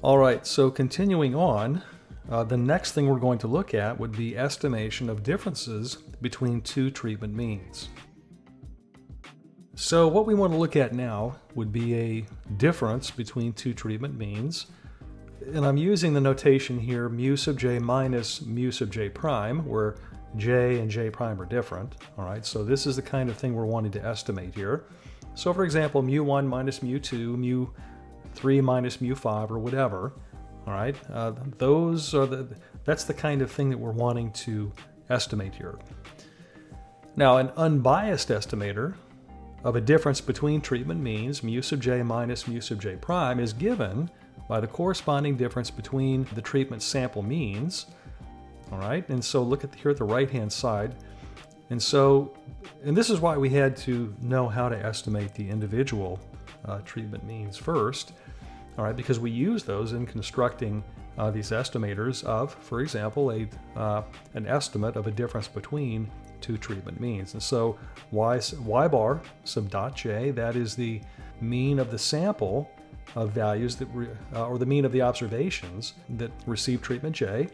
All right, so continuing on, the next thing we're going to look at would be estimation of differences between two treatment means. So what we want to look at now would be a difference between two treatment means. And I'm using the notation here mu sub j minus mu sub j prime, where j and j prime are different. All right, so this is the kind of thing we're wanting to estimate here. So for example, mu1 minus mu2, mu3 minus mu5, or whatever. All right, that's the kind of thing that we're wanting to estimate here. Now, an unbiased estimator of a difference between treatment means, mu sub j minus mu sub j prime, is given by the corresponding difference between the treatment sample means. All right, and so look here at the right-hand side. And this is why we had to know how to estimate the individual treatment means first. All right, because we use those in constructing these estimators of, for example, an estimate of a difference between two treatment means. And so y bar sub dot j, that is the mean of the sample of values that or the mean of the observations that receive treatment j,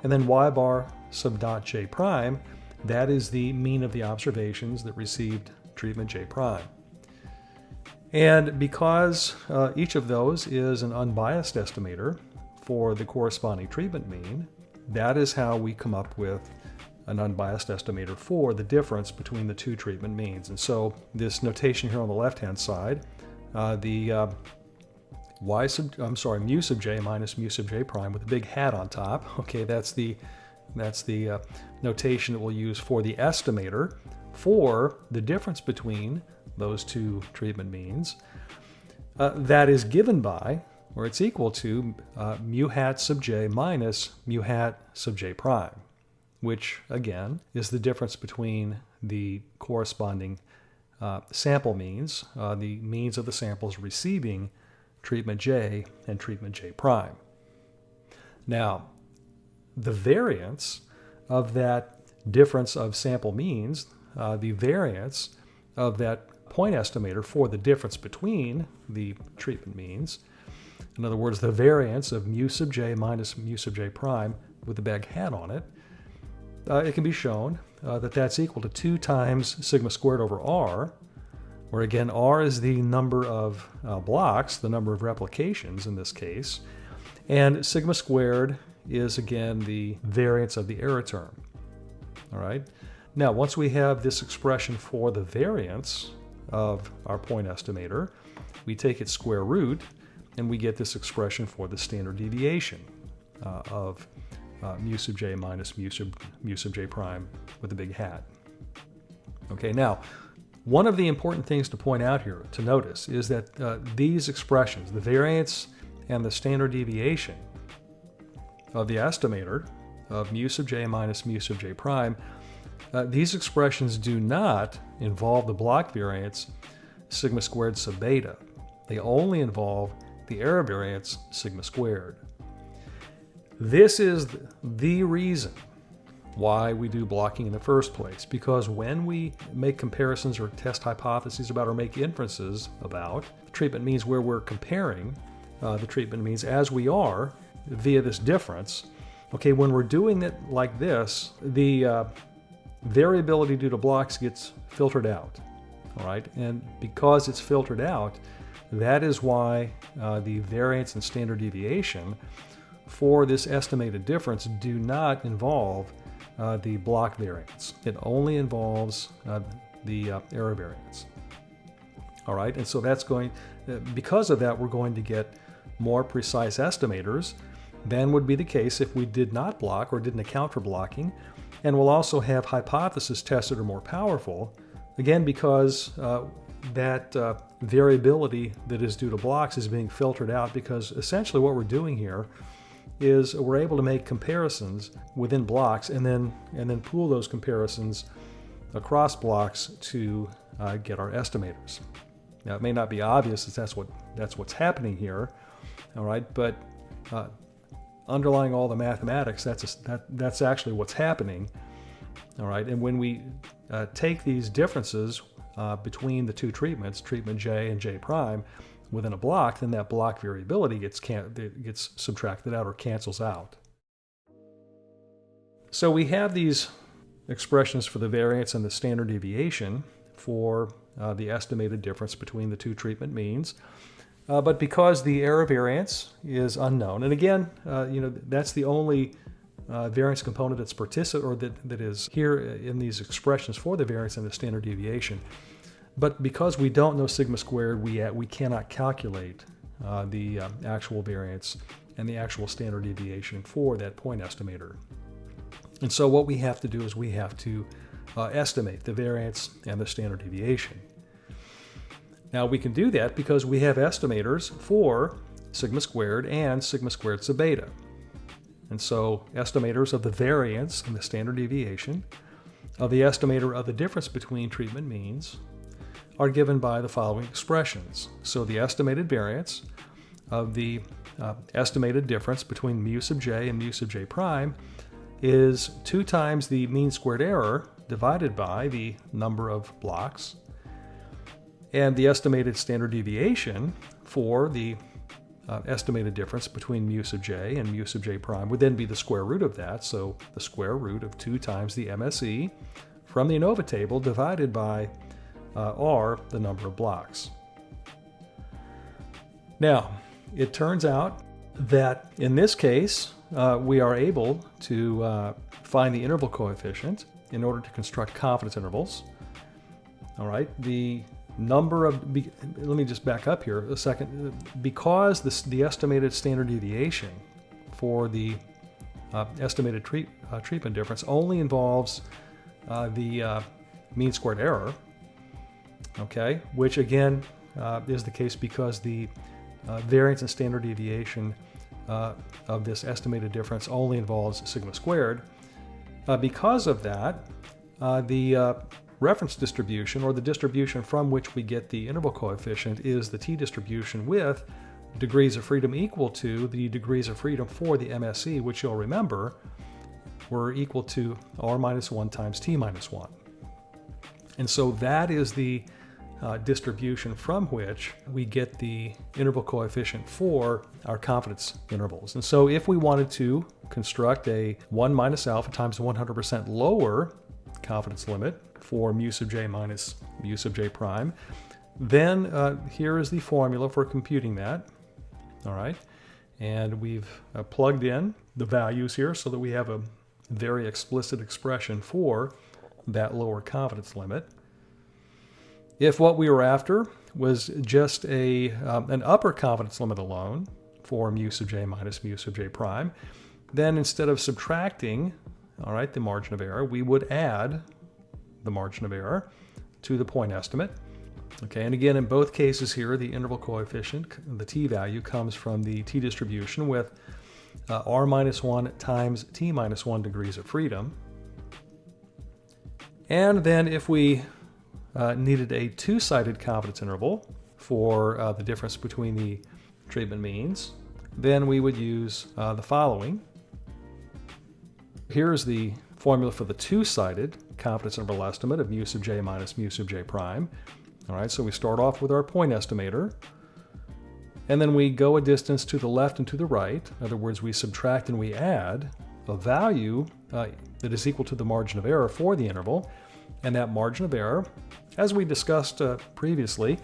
and then y bar sub dot j prime, that is the mean of the observations that received treatment j prime. And because each of those is an unbiased estimator for the corresponding treatment mean, that is how we come up with an unbiased estimator for the difference between the two treatment means. And so this notation here on the left-hand side, mu sub j minus mu sub j prime with a big hat on top. Okay, that's the notation that we'll use for the estimator for the difference between those two treatment means. That is given by, or it's equal to, mu hat sub j minus mu hat sub j prime, which again is the difference between the corresponding sample means, the means of the samples receiving treatment j and treatment j prime. Now, the variance of that difference of sample means, the variance of that point estimator for the difference between the treatment means, in other words, the variance of mu sub j minus mu sub j prime with the big hat on it, it can be shown that that's equal to 2 times sigma squared over r, where again r is the number of blocks, the number of replications in this case, and sigma squared is again the variance of the error term. All right. Now, once we have this expression for the variance of our point estimator, we take its square root and we get this expression for the standard deviation of mu sub j minus mu sub j prime with a big hat. Okay, now, one of the important things to point out here, to notice, is that these expressions, the variance and the standard deviation of the estimator of mu sub j minus mu sub j prime, these expressions do not involve the block variance sigma squared sub beta. They only involve the error variance sigma squared. This is the reason why we do blocking in the first place, because when we make comparisons or test hypotheses about or make inferences about the treatment means where we're comparing the treatment means as we are via this difference, okay, when we're doing it like this, the variability due to blocks gets filtered out, all right? And because it's filtered out, that is why the variance and standard deviation for this estimated difference do not involve the block variance. It only involves the error variance. All right, and so that's because of that, we're going to get more precise estimators than would be the case if we did not block or didn't account for blocking. And we'll also have hypotheses tested are more powerful, again, because that variability that is due to blocks is being filtered out, because essentially what we're doing here is we're able to make comparisons within blocks and then pool those comparisons across blocks to get our estimators. Now, it may not be obvious that that's what's happening here, all right, but underlying all the mathematics, that's actually what's happening, all right. And when we take these differences between the two treatments, treatment J and J prime, within a block, then that block variability gets subtracted out or cancels out. So we have these expressions for the variance and the standard deviation for the estimated difference between the two treatment means. But because the error variance is unknown, and again, that's the only variance component that's that is here in these expressions for the variance and the standard deviation. But because we don't know sigma squared, we cannot calculate the actual variance and the actual standard deviation for that point estimator. And so what we have to do is we have to estimate the variance and the standard deviation. Now we can do that because we have estimators for sigma squared and sigma squared sub beta. And so estimators of the variance and the standard deviation of the estimator of the difference between treatment means are given by the following expressions. So the estimated variance of the estimated difference between mu sub j and mu sub j prime is 2 times the mean squared error divided by the number of blocks. And the estimated standard deviation for the estimated difference between mu sub j and mu sub j prime would then be the square root of that. So the square root of 2 times the MSE from the ANOVA table divided by R, the number of blocks. Now, it turns out that in this case, we are able to find the interval coefficient in order to construct confidence intervals. All right, the number of, let me just back up here a second. Because the estimated standard deviation for the estimated treatment difference only involves the mean squared error, okay, which again is the case because the variance and standard deviation of this estimated difference only involves sigma squared. Because of that, the reference distribution, or the distribution from which we get the interval coefficient, is the t-distribution with degrees of freedom equal to the degrees of freedom for the MSE, which you'll remember were equal to r minus 1 times t minus 1. And so that is the distribution from which we get the interval coefficient for our confidence intervals. And so if we wanted to construct a 1 minus alpha times 100% lower confidence limit for mu sub j minus mu sub j prime, then here is the formula for computing that. All right, and we've plugged in the values here so that we have a very explicit expression for that lower confidence limit. If what we were after was just an upper confidence limit alone for mu sub j minus mu sub j prime, then instead of subtracting, all right, the margin of error, we would add the margin of error to the point estimate. Okay, and again, in both cases here, the interval coefficient, the t-value, comes from the t-distribution with r minus 1 times t minus 1 degrees of freedom. And then if we needed a two-sided confidence interval for the difference between the treatment means, then we would use the following. Here's the formula for the two-sided confidence interval estimate of mu sub j minus mu sub j prime. All right, so we start off with our point estimator, and then we go a distance to the left and to the right. In other words, we subtract and we add a value that is equal to the margin of error for the interval, and that margin of error, as we discussed previously,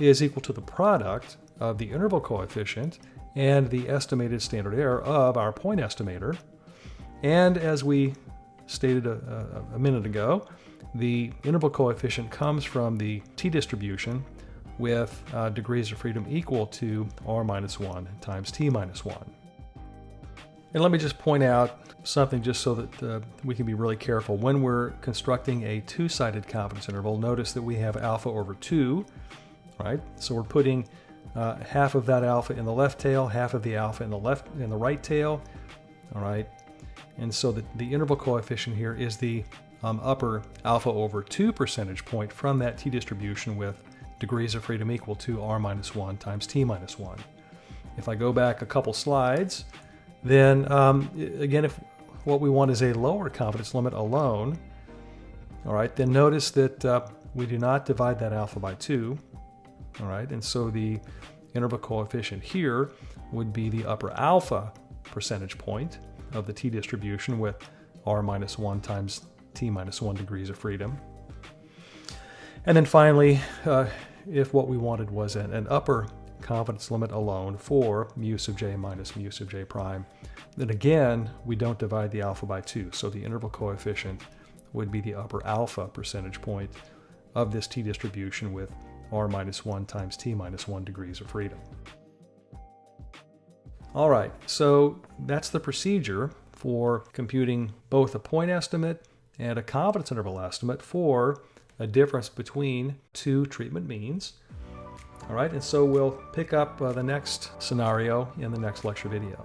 is equal to the product of the interval coefficient and the estimated standard error of our point estimator. And as we stated a minute ago, the interval coefficient comes from the t-distribution with degrees of freedom equal to r minus 1 times t minus 1. And let me just point out something just so that we can be really careful. When we're constructing a two-sided confidence interval, notice that we have alpha over 2, right? So we're putting half of that alpha in the left tail, half of the alpha in the right tail, all right? And so the interval coefficient here is the upper alpha over 2 percentage point from that t-distribution with degrees of freedom equal to r minus 1 times t minus 1. If I go back a couple slides, then again, if what we want is a lower confidence limit alone, all right, then notice that we do not divide that alpha by 2, all right, and so the interval coefficient here would be the upper alpha percentage point of the t-distribution with r minus 1 times t minus 1 degrees of freedom. And then finally, if what we wanted was an upper confidence limit alone for mu sub j minus mu sub j prime, then again, we don't divide the alpha by 2. So the interval coefficient would be the upper alpha percentage point of this t-distribution with r minus 1 times t minus 1 degrees of freedom. All right, so that's the procedure for computing both a point estimate and a confidence interval estimate for a difference between two treatment means. All right, and so we'll pick up the next scenario in the next lecture video.